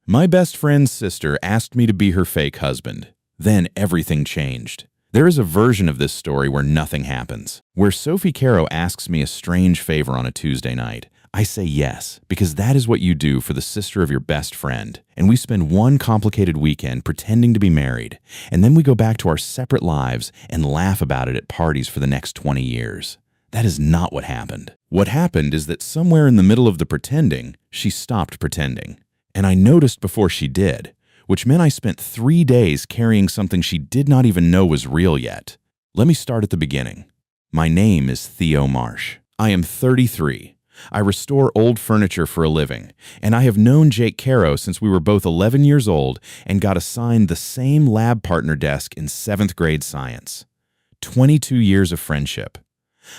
My best friend's sister asked me to be her fake husband. Then everything changed. There is a version of this story where nothing happens, where Sophie Caro asks me a strange favor on a Tuesday night. I say yes, because that is what you do for the sister of your best friend. And we spend one complicated weekend pretending to be married, and then we go back to our separate lives and laugh about it at parties for the next 20 years. That is not what happened. What happened is that somewhere in the middle of the pretending, she stopped pretending. And I noticed before she did, which meant I spent 3 days carrying something she did not even know was real yet. Let me start at the beginning. My name is Theo Marsh. I am 33. I restore old furniture for a living, and I have known Jake Caro since we were both 11 years old and got assigned the same lab partner desk in 7th grade science. 22 years of friendship.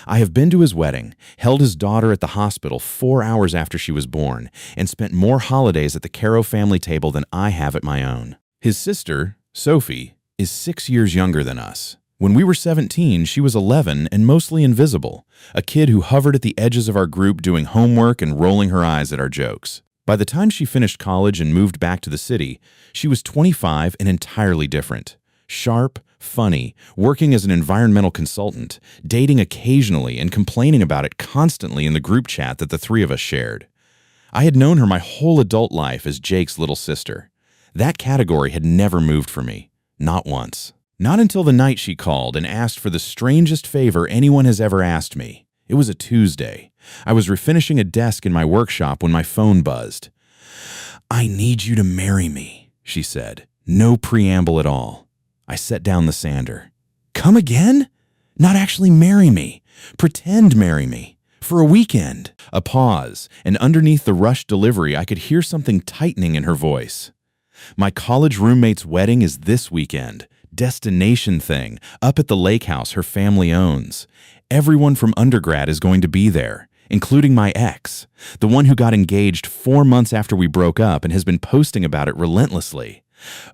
I have been to his wedding, held his daughter at the hospital 4 hours after she was born, and spent more holidays at the Caro family table than I have at my own. His sister, Sophie, is 6 years younger than us. When we were 17, she was 11 and mostly invisible, a kid who hovered at the edges of our group doing homework and rolling her eyes at our jokes. By the time she finished college and moved back to the city, she was 25 and entirely different. Sharp, funny, working as an environmental consultant, dating occasionally and complaining about it constantly in the group chat that the three of us shared. I had known her my whole adult life as Jake's little sister. That category had never moved for me, not once. Not until the night she called and asked for the strangest favor anyone has ever asked me. It was a Tuesday. I was refinishing a desk in my workshop when my phone buzzed. "I need you to marry me," she said. No preamble at all. I set down the sander. "Come again? Not actually marry me. Pretend marry me. For a weekend." A pause, and underneath the rushed delivery I could hear something tightening in her voice. "My college roommate's wedding is this weekend. Destination thing, up at the lake house her family owns. Everyone from undergrad is going to be there, including my ex, the one who got engaged 4 months after we broke up and has been posting about it relentlessly."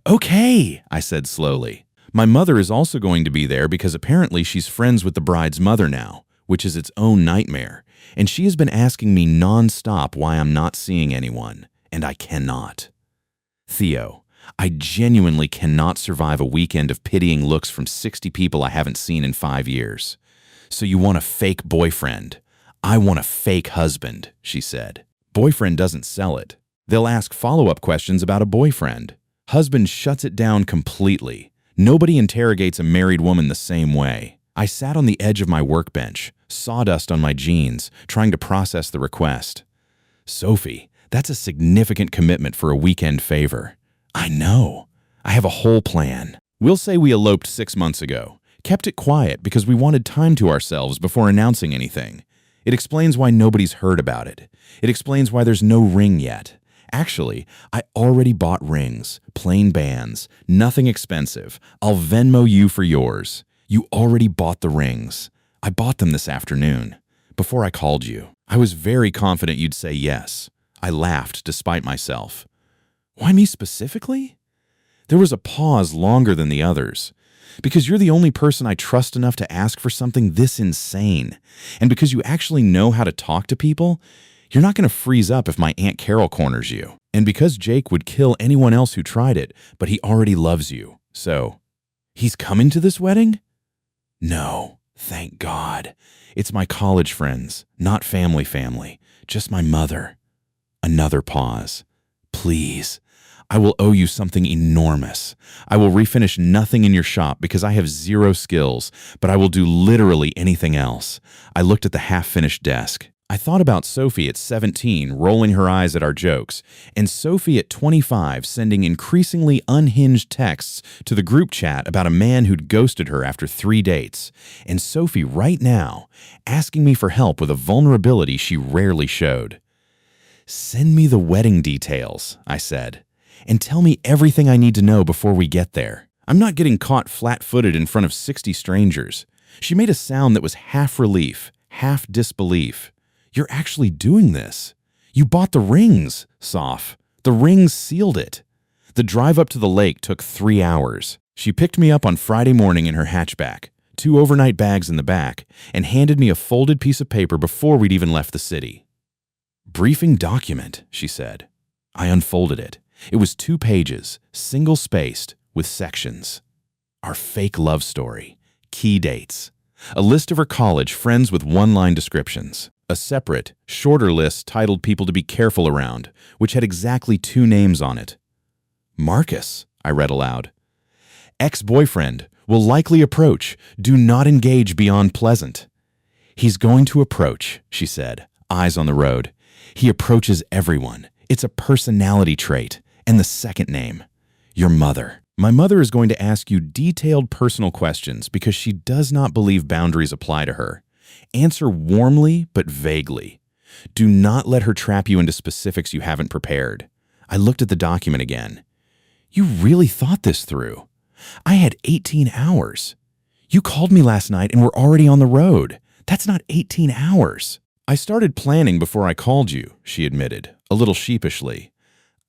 "Okay," I said slowly. "My mother is also going to be there because apparently she's friends with the bride's mother now, which is its own nightmare, and she has been asking me non-stop why I'm not seeing anyone, and I cannot. Theo, I genuinely cannot survive a weekend of pitying looks from 60 people I haven't seen in 5 years. So you want a fake boyfriend? I want a fake husband," she said. Boyfriend doesn't sell it. They'll ask follow-up questions about a boyfriend. Husband shuts it down completely. Nobody interrogates a married woman the same way. I sat on the edge of my workbench, sawdust on my jeans, trying to process the request. "Sophie, that's a significant commitment for a weekend favor." "I know. I have a whole plan. We'll say we eloped 6 months ago. Kept it quiet because we wanted time to ourselves before announcing anything. It explains why nobody's heard about it. It explains why there's no ring yet. Actually, I already bought rings, plain bands, nothing expensive. I'll Venmo you for yours. You already bought the rings. I bought them this afternoon, before I called you. I was very confident you'd say yes." I laughed despite myself. "Why me specifically?" There was a pause longer than the others. "Because you're the only person I trust enough to ask for something this insane. And because you actually know how to talk to people, you're not going to freeze up if my Aunt Carol corners you. And because Jake would kill anyone else who tried it, but he already loves you. So, he's coming to this wedding?" "No, thank God. It's my college friends, not family, just my mother." Another pause. "Please. I will owe you something enormous. I will refinish nothing in your shop because I have 0 skills, but I will do literally anything else." I looked at the half-finished desk. I thought about Sophie at 17 rolling her eyes at our jokes, and Sophie at 25 sending increasingly unhinged texts to the group chat about a man who'd ghosted her after 3 dates, and Sophie right now asking me for help with a vulnerability she rarely showed. "Send me the wedding details," I said. "And tell me everything I need to know before we get there. I'm not getting caught flat-footed in front of 60 strangers." She made a sound that was half relief, half disbelief. "You're actually doing this? You bought the rings, Soph. The rings sealed it." The drive up to the lake took 3 hours. She picked me up on Friday morning in her hatchback, 2 overnight bags in the back, and handed me a folded piece of paper before we'd even left the city. "Briefing document," she said. I unfolded it. It was 2 pages, single-spaced, with sections. Our fake love story, key dates, a list of her college friends with one-line descriptions, a separate, shorter list titled People to Be Careful Around, which had exactly 2 names on it. Marcus, I read aloud. Ex-boyfriend, will likely approach. Do not engage beyond pleasant. He's going to approach, she said, eyes on the road. He approaches everyone. It's a personality trait. And the second name, your mother. My mother is going to ask you detailed personal questions because she does not believe boundaries apply to her. Answer warmly but vaguely. Do not let her trap you into specifics you haven't prepared. I looked at the document again. You really thought this through. I had 18 hours. You called me last night and we're already on the road. That's not 18 hours. I started planning before I called you, she admitted, a little sheepishly.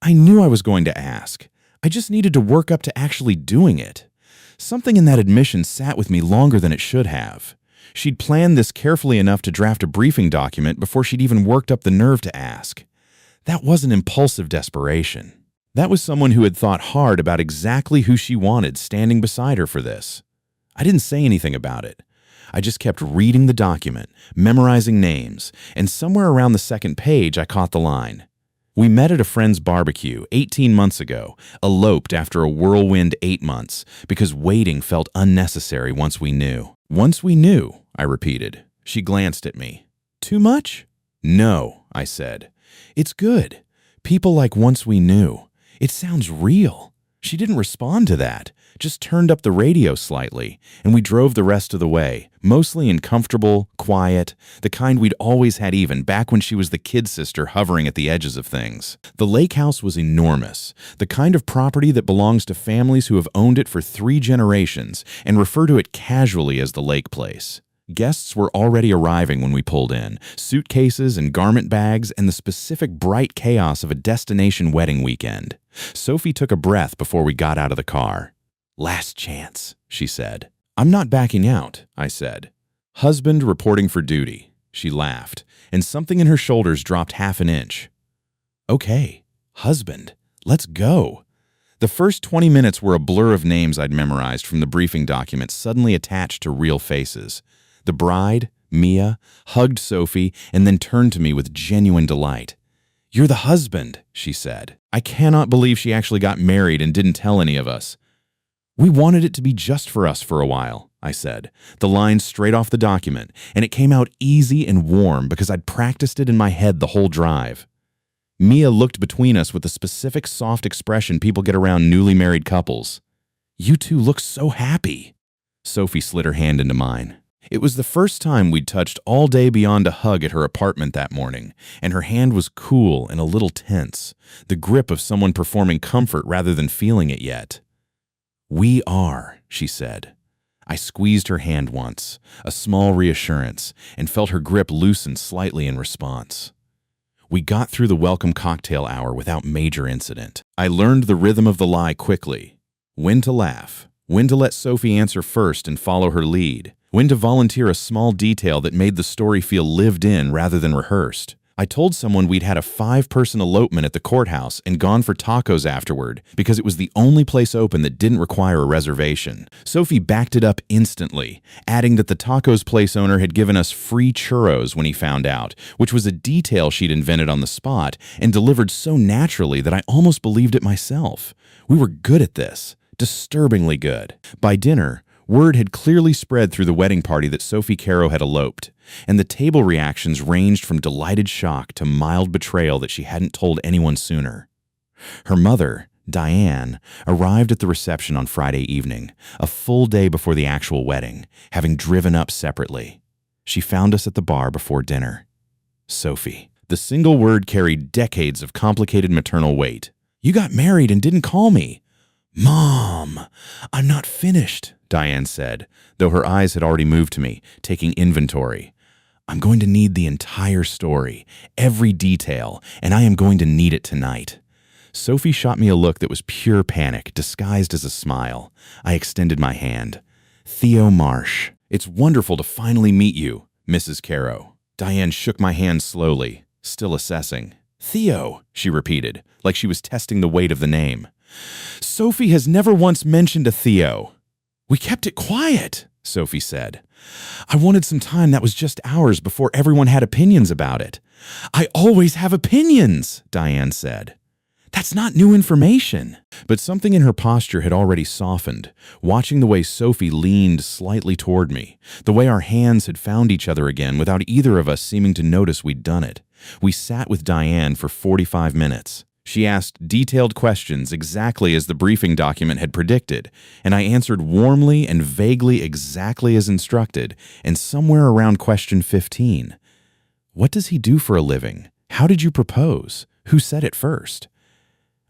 I knew I was going to ask. I just needed to work up to actually doing it. Something in that admission sat with me longer than it should have. She'd planned this carefully enough to draft a briefing document before she'd even worked up the nerve to ask. That wasn't impulsive desperation. That was someone who had thought hard about exactly who she wanted standing beside her for this. I didn't say anything about it. I just kept reading the document, memorizing names, and somewhere around the second page I caught the line. We met at a friend's barbecue 18 months ago, eloped after a whirlwind 8 months, because waiting felt unnecessary once we knew. Once we knew, I repeated. She glanced at me. Too much? No, I said. It's good. People like once we knew. It sounds real. She didn't respond to that, just turned up the radio slightly, and we drove the rest of the way, mostly in comfortable, quiet, the kind we'd always had even back when she was the kid sister hovering at the edges of things. The lake house was enormous, the kind of property that belongs to families who have owned it for 3 generations and refer to it casually as the lake place. Guests were already arriving when we pulled in, suitcases and garment bags and the specific bright chaos of a destination wedding weekend. Sophie took a breath before we got out of the car. Last chance, she said. I'm not backing out, I said. Husband reporting for duty. She laughed, and something in her shoulders dropped half an inch. Okay, husband, let's go. The first 20 minutes were a blur of names I'd memorized from the briefing document suddenly attached to real faces. The bride, Mia, hugged Sophie and then turned to me with genuine delight. You're the husband, she said. I cannot believe she actually got married and didn't tell any of us. We wanted it to be just for us for a while, I said, the line straight off the document, and it came out easy and warm because I'd practiced it in my head the whole drive. Mia looked between us with the specific soft expression people get around newly married couples. You two look so happy. Sophie slid her hand into mine. It was the first time we'd touched all day beyond a hug at her apartment that morning, and her hand was cool and a little tense, the grip of someone performing comfort rather than feeling it yet. We are, she said. I squeezed her hand once, a small reassurance, and felt her grip loosen slightly in response. We got through the welcome cocktail hour without major incident. I learned the rhythm of the lie quickly. When to laugh, when to let Sophie answer first and follow her lead, when to volunteer a small detail that made the story feel lived in rather than rehearsed. I told someone we'd had a 5-person elopement at the courthouse and gone for tacos afterward because it was the only place open that didn't require a reservation. Sophie backed it up instantly, adding that the tacos place owner had given us free churros when he found out, which was a detail she'd invented on the spot and delivered so naturally that I almost believed it myself. We were good at this, disturbingly good. By dinner, word had clearly spread through the wedding party that Sophie Caro had eloped, and the table reactions ranged from delighted shock to mild betrayal that she hadn't told anyone sooner. Her mother, Diane, arrived at the reception on Friday evening, a full day before the actual wedding, having driven up separately. She found us at the bar before dinner. Sophie. The single word carried decades of complicated maternal weight. You got married and didn't call me. Mom, I'm not finished, Diane said, though her eyes had already moved to me, taking inventory. I'm going to need the entire story, every detail, and I am going to need it tonight. Sophie shot me a look that was pure panic, disguised as a smile. I extended my hand. Theo Marsh. It's wonderful to finally meet you, Mrs. Caro. Diane shook my hand slowly, still assessing. Theo, she repeated, like she was testing the weight of the name. Sophie has never once mentioned a Theo. We kept it quiet, Sophie said. I wanted some time that was just ours before everyone had opinions about it. I always have opinions, Diane said. That's not new information. But something in her posture had already softened, watching the way Sophie leaned slightly toward me, the way our hands had found each other again without either of us seeming to notice we'd done it. We sat with Diane for 45 minutes. She asked detailed questions exactly as the briefing document had predicted, and I answered warmly and vaguely exactly as instructed, and somewhere around question 15. What does he do for a living? How did you propose? Who said it first?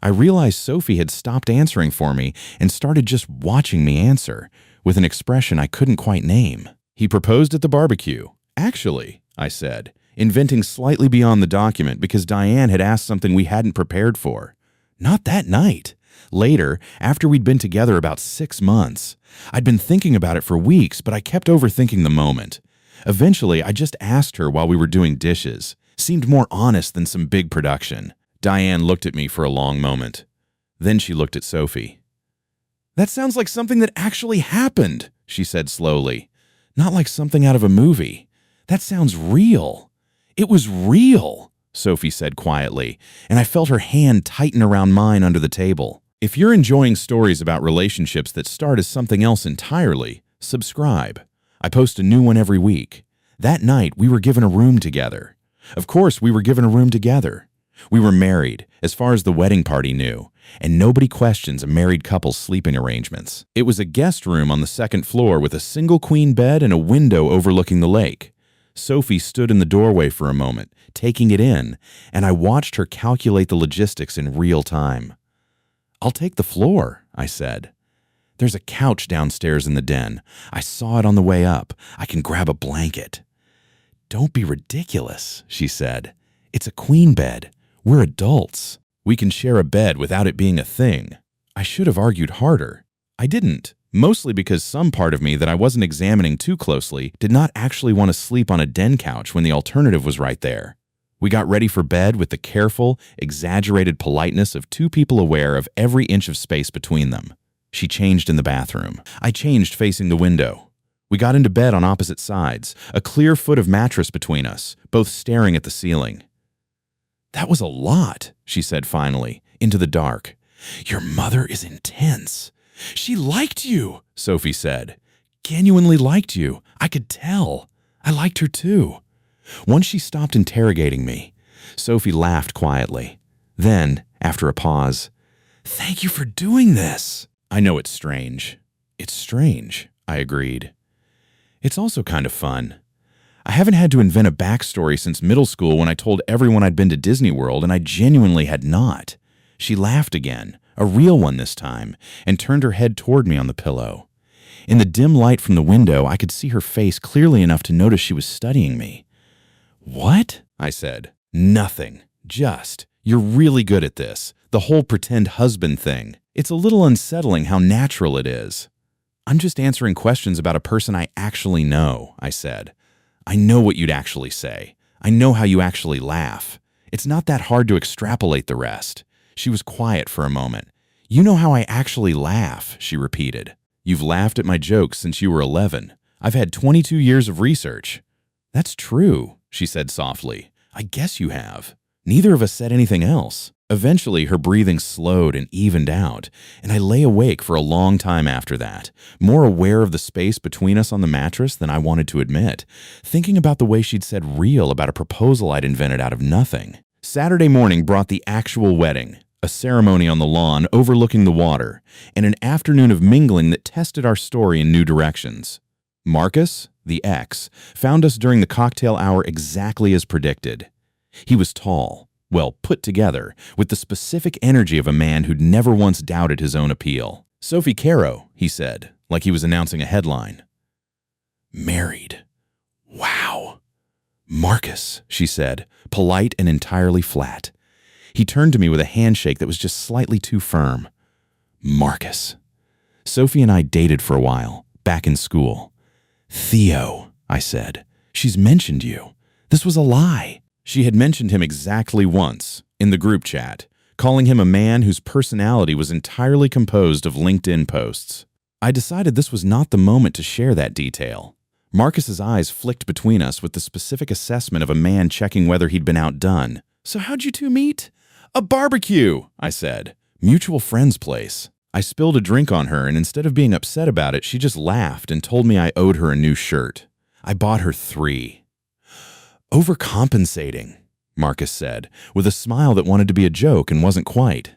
I realized Sophie had stopped answering for me and started just watching me answer, with an expression I couldn't quite name. He proposed at the barbecue. Actually, I said, inventing slightly beyond the document because Diane had asked something we hadn't prepared for. Not that night. Later, after we'd been together about 6 months. I'd been thinking about it for weeks, but I kept overthinking the moment. Eventually, I just asked her while we were doing dishes. Seemed more honest than some big production. Diane looked at me for a long moment. Then she looked at Sophie. That sounds like something that actually happened, she said slowly. Not like something out of a movie. That sounds real. It was real, Sophie said quietly, and I felt her hand tighten around mine under the table. If you're enjoying stories about relationships that start as something else entirely, subscribe. I post a new one every week. That night, we were given a room together. Of course, we were given a room together. We were married, as far as the wedding party knew, and nobody questions a married couple's sleeping arrangements. It was a guest room on the 2nd floor with a single queen bed and a window overlooking the lake. Sophie stood in the doorway for a moment, taking it in, and I watched her calculate the logistics in real time. I'll take the floor, I said. There's a couch downstairs in the den. I saw it on the way up. I can grab a blanket. Don't be ridiculous, she said. It's a queen bed. We're adults. We can share a bed without it being a thing. I should have argued harder. I didn't, mostly because some part of me that I wasn't examining too closely did not actually want to sleep on a den couch when the alternative was right there. We got ready for bed with the careful, exaggerated politeness of two people aware of every inch of space between them. She changed in the bathroom. I changed facing the window. We got into bed on opposite sides, a clear foot of mattress between us, both staring at the ceiling. That was a lot, she said finally, into the dark. Your mother is intense. She liked you, Sophie said. Genuinely liked you. I could tell. I liked her too. Once she stopped interrogating me, Sophie laughed quietly. Then, after a pause, thank you for doing this. I know it's strange. It's strange, I agreed. It's also kind of fun. I haven't had to invent a backstory since middle school when I told everyone I'd been to Disney World, and I genuinely had not. She laughed again, a real one this time, and turned her head toward me on the pillow. In the dim light from the window, I could see her face clearly enough to notice she was studying me. What? I said. Nothing. Just. You're really good at this. The whole pretend husband thing. It's a little unsettling how natural it is. I'm just answering questions about a person I actually know, I said. I know what you'd actually say. I know how you actually laugh. It's not that hard to extrapolate the rest. She was quiet for a moment. You know how I actually laugh, she repeated. You've laughed at my jokes since you were 11. I've had 22 years of research. That's true, she said softly. I guess you have. Neither of us said anything else. Eventually, her breathing slowed and evened out, and I lay awake for a long time after that, more aware of the space between us on the mattress than I wanted to admit, thinking about the way she'd said real about a proposal I'd invented out of nothing. Saturday morning brought the actual wedding, a ceremony on the lawn overlooking the water, and an afternoon of mingling that tested our story in new directions. Marcus, the ex, found us during the cocktail hour exactly as predicted. He was tall, well put together, with the specific energy of a man who'd never once doubted his own appeal. Sophie Caro, he said, like he was announcing a headline. Married. Wow. Marcus, she said, polite and entirely flat. He turned to me with a handshake that was just slightly too firm. Marcus. Sophie and I dated for a while, back in school. Theo, I said. She's mentioned you. This was a lie. She had mentioned him exactly once, in the group chat, calling him a man whose personality was entirely composed of LinkedIn posts. I decided this was not the moment to share that detail. Marcus's eyes flicked between us with the specific assessment of a man checking whether he'd been outdone. "So how'd you two meet?" "A barbecue," I said. "Mutual friend's place." I spilled a drink on her, and instead of being upset about it, she just laughed and told me I owed her a new shirt. I bought her 3. "Overcompensating," Marcus said, with a smile that wanted to be a joke and wasn't quite.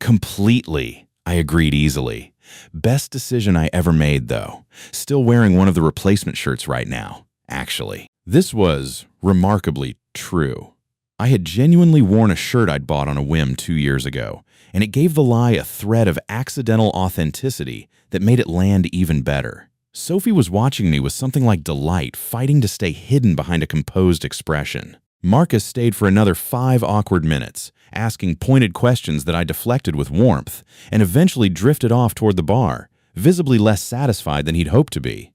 "Completely," I agreed easily. "Best decision I ever made, though. Still wearing one of the replacement shirts right now, actually." This was remarkably true. I had genuinely worn a shirt I'd bought on a whim 2 years ago, and it gave the lie a thread of accidental authenticity that made it land even better. Sophie was watching me with something like delight, fighting to stay hidden behind a composed expression. Marcus stayed for another 5 awkward minutes, asking pointed questions that I deflected with warmth, and eventually drifted off toward the bar, visibly less satisfied than he'd hoped to be.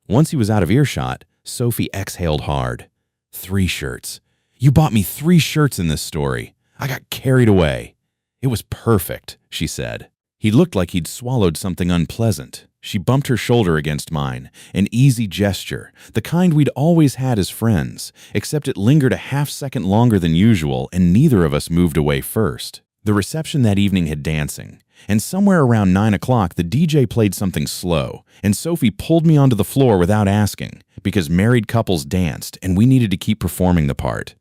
Once he was out of earshot, Sophie exhaled hard. 3 shirts. You bought me 3 shirts in this story. I got carried away. It was perfect, she said. He looked like he'd swallowed something unpleasant. She bumped her shoulder against mine, an easy gesture, the kind we'd always had as friends, except it lingered a half-second longer than usual and neither of us moved away first. The reception that evening had dancing, and somewhere around 9 o'clock the DJ played something slow, and Sophie pulled me onto the floor without asking, because married couples danced and we needed to keep performing the part.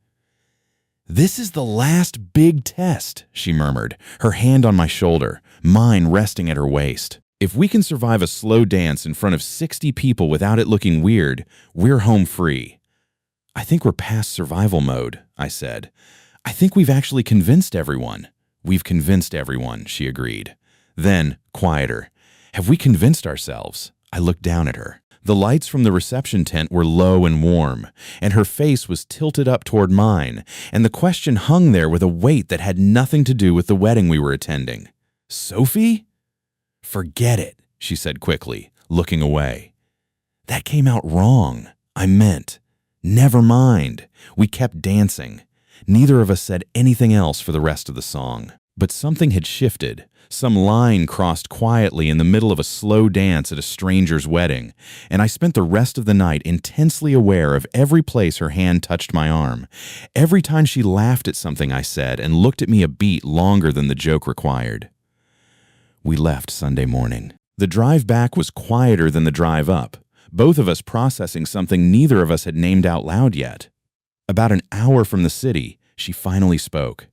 "This is the last big test," she murmured, her hand on my shoulder, mine resting at her waist. "If we can survive a slow dance in front of 60 people without it looking weird, we're home free." "I think we're past survival mode," I said. "I think we've actually convinced everyone." "We've convinced everyone," she agreed. Then, quieter, "Have we convinced ourselves?" I looked down at her. The lights from the reception tent were low and warm, and her face was tilted up toward mine, and the question hung there with a weight that had nothing to do with the wedding we were attending. "Sophie?" "Forget it," she said quickly, looking away. "That came out wrong. I meant, never mind." We kept dancing. Neither of us said anything else for the rest of the song. But something had shifted. Some line crossed quietly in the middle of a slow dance at a stranger's wedding, and I spent the rest of the night intensely aware of every place her hand touched my arm, every time she laughed at something I said and looked at me a beat longer than the joke required. We left Sunday morning. The drive back was quieter than the drive up, both of us processing something neither of us had named out loud yet. About an hour from the city, she finally spoke.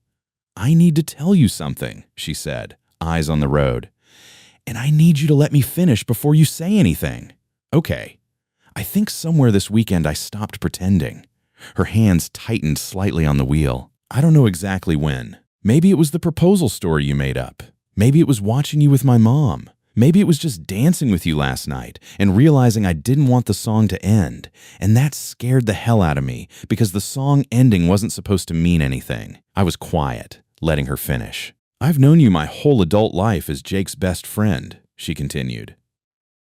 "I need to tell you something," she said, eyes on the road. "And I need you to let me finish before you say anything." "Okay. I think somewhere this weekend I stopped pretending." Her hands tightened slightly on the wheel. "I don't know exactly when. Maybe it was the proposal story you made up. Maybe it was watching you with my mom. Maybe it was just dancing with you last night and realizing I didn't want the song to end, and that scared the hell out of me because the song ending wasn't supposed to mean anything." I was quiet, letting her finish. "I've known you my whole adult life as Jake's best friend," she continued.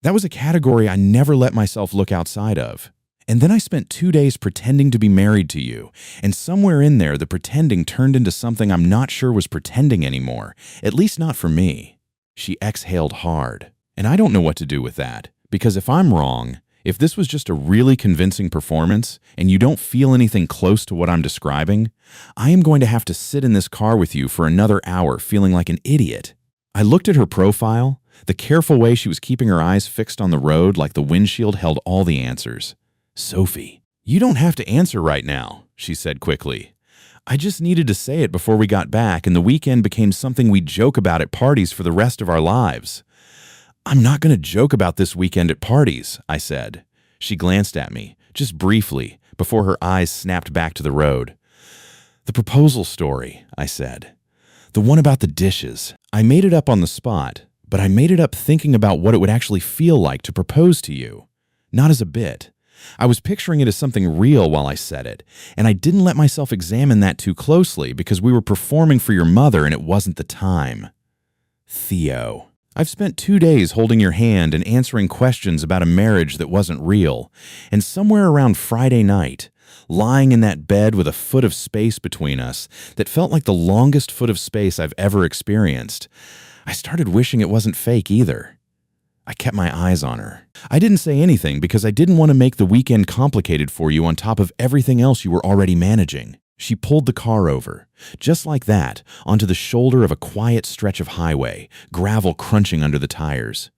"That was a category I never let myself look outside of. And then I spent 2 days pretending to be married to you, and somewhere in there the pretending turned into something I'm not sure was pretending anymore, at least not for me." She exhaled hard. "And I don't know what to do with that, because if I'm wrong, if this was just a really convincing performance, and you don't feel anything close to what I'm describing, I am going to have to sit in this car with you for another hour feeling like an idiot." I looked at her profile, the careful way she was keeping her eyes fixed on the road like the windshield held all the answers. "Sophie, you don't have to answer right now," she said quickly. "I just needed to say it before we got back and the weekend became something we'd joke about at parties for the rest of our lives." "I'm not going to joke about this weekend at parties," I said. She glanced at me, just briefly, before her eyes snapped back to the road. "The proposal story," I said. "The one about the dishes. I made it up on the spot, but I made it up thinking about what it would actually feel like to propose to you. Not as a bit. I was picturing it as something real while I said it, and I didn't let myself examine that too closely because we were performing for your mother and it wasn't the time." "Theo, I've spent 2 days holding your hand and answering questions about a marriage that wasn't real, and somewhere around Friday night, lying in that bed with a foot of space between us that felt like the longest foot of space I've ever experienced. I started wishing it wasn't fake either. I kept my eyes on her. I didn't say anything because I didn't want to make the weekend complicated for you on top of everything else you were already managing. She pulled the car over, just like that, onto the shoulder of a quiet stretch of highway, gravel crunching under the tires.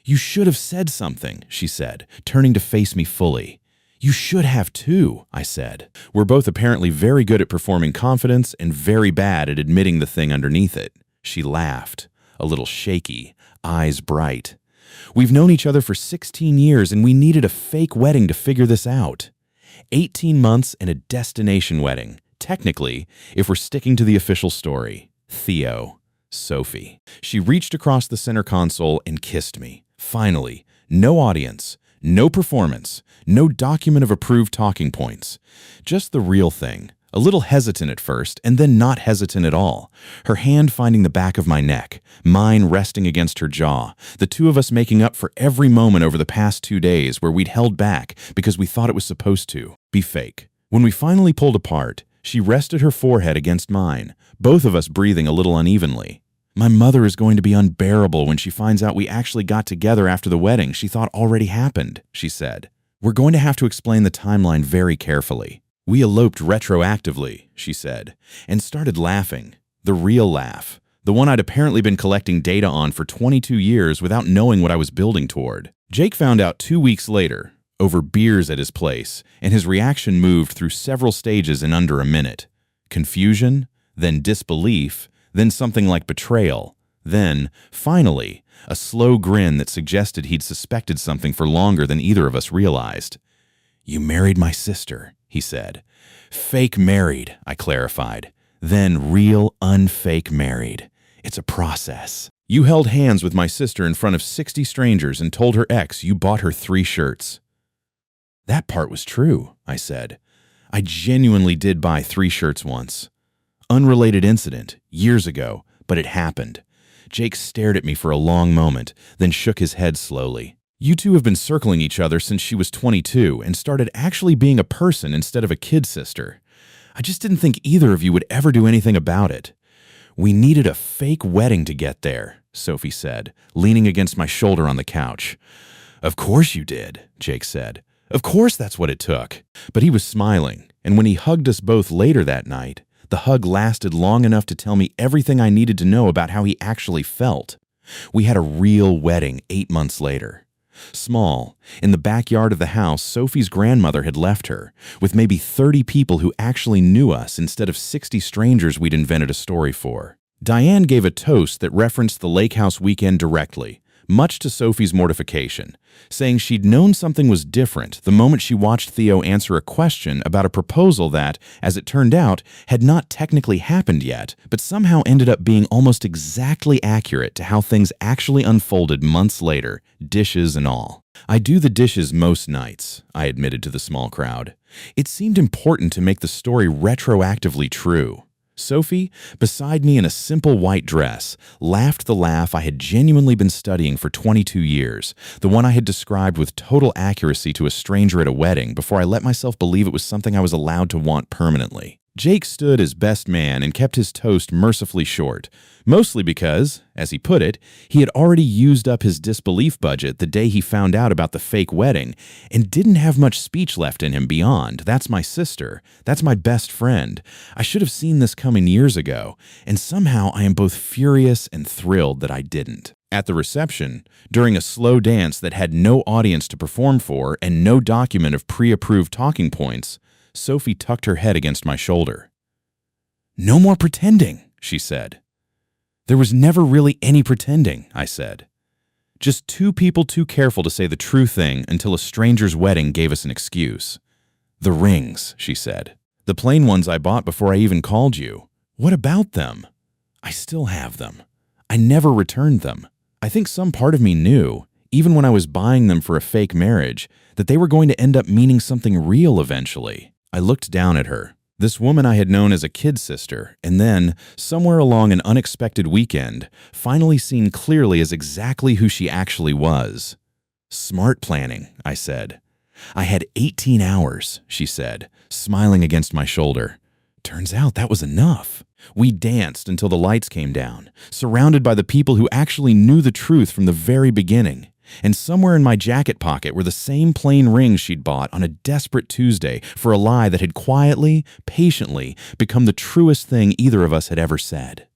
"You should have said something," she said, turning to face me fully. "You should have too," I said. We're both apparently very good at performing confidence and very bad at admitting the thing underneath it. She laughed, a little shaky, eyes bright. "We've known each other for 16 years and we needed a fake wedding to figure this out. 18 months and a destination wedding, technically, if we're sticking to the official story. Theo, Sophie." She reached across the center console and kissed me. Finally, no audience, no performance, no document of approved talking points. Just the real thing. A little hesitant at first, and then not hesitant at all. Her hand finding the back of my neck, mine resting against her jaw, the two of us making up for every moment over the past 2 days where we'd held back because we thought it was supposed to be fake. When we finally pulled apart, she rested her forehead against mine, both of us breathing a little unevenly. "My mother is going to be unbearable when she finds out we actually got together after the wedding she thought already happened," she said. "We're going to have to explain the timeline very carefully. We eloped retroactively," she said, and started laughing. The real laugh. The one I'd apparently been collecting data on for 22 years without knowing what I was building toward. Jake found out 2 weeks later, over beers at his place, and his reaction moved through several stages in under a minute. Confusion, then disbelief, then something like betrayal, then, finally, a slow grin that suggested he'd suspected something for longer than either of us realized. "You married my sister," he said. "Fake married," I clarified. "Then real unfake married. It's a process. You held hands with my sister in front of 60 strangers and told her ex you bought her 3 shirts. "That part was true," I said. "I genuinely did buy 3 shirts once. Unrelated incident, years ago, but it happened." Jake stared at me for a long moment, then shook his head slowly. "You two have been circling each other since she was 22 and started actually being a person instead of a kid sister. I just didn't think either of you would ever do anything about it. We needed a fake wedding to get there," Sophie said, leaning against my shoulder on the couch. "Of course you did," Jake said. "Of course that's what it took." But he was smiling, and when he hugged us both later that night, the hug lasted long enough to tell me everything I needed to know about how he actually felt. We had a real wedding 8 months later. Small, in the backyard of the house Sophie's grandmother had left her, with maybe 30 people who actually knew us instead of 60 strangers we'd invented a story for. Diane gave a toast that referenced the lake house weekend directly, much to Sophie's mortification, saying she'd known something was different the moment she watched Theo answer a question about a proposal that, as it turned out, had not technically happened yet, but somehow ended up being almost exactly accurate to how things actually unfolded months later, dishes and all. "I do the dishes most nights," I admitted to the small crowd. It seemed important to make the story retroactively true. Sophie, beside me in a simple white dress, laughed the laugh I had genuinely been studying for 22 years, the one I had described with total accuracy to a stranger at a wedding before I let myself believe it was something I was allowed to want permanently. Jake stood as best man and kept his toast mercifully short, mostly because, as he put it, he had already used up his disbelief budget the day he found out about the fake wedding and didn't have much speech left in him beyond, "That's my sister. That's my best friend. I should have seen this coming years ago, and somehow I am both furious and thrilled that I didn't." At the reception, during a slow dance that had no audience to perform for and no document of pre-approved talking points, Sophie tucked her head against my shoulder. "No more pretending," she said. "There was never really any pretending," I said. "Just 2 people too careful to say the true thing until a stranger's wedding gave us an excuse." "The rings," she said. "The plain ones I bought before I even called you. What about them?" "I still have them. I never returned them. I think some part of me knew, even when I was buying them for a fake marriage, that they were going to end up meaning something real eventually." I looked down at her, this woman I had known as a kid sister, and then, somewhere along an unexpected weekend, finally seen clearly as exactly who she actually was. "Smart planning," I said. I had 18 hours, she said, smiling against my shoulder. Turns out that was enough. We danced until the lights came down, surrounded by the people who actually knew the truth from the very beginning. And somewhere in my jacket pocket were the same plain rings she'd bought on a desperate Tuesday for a lie that had quietly, patiently become the truest thing either of us had ever said.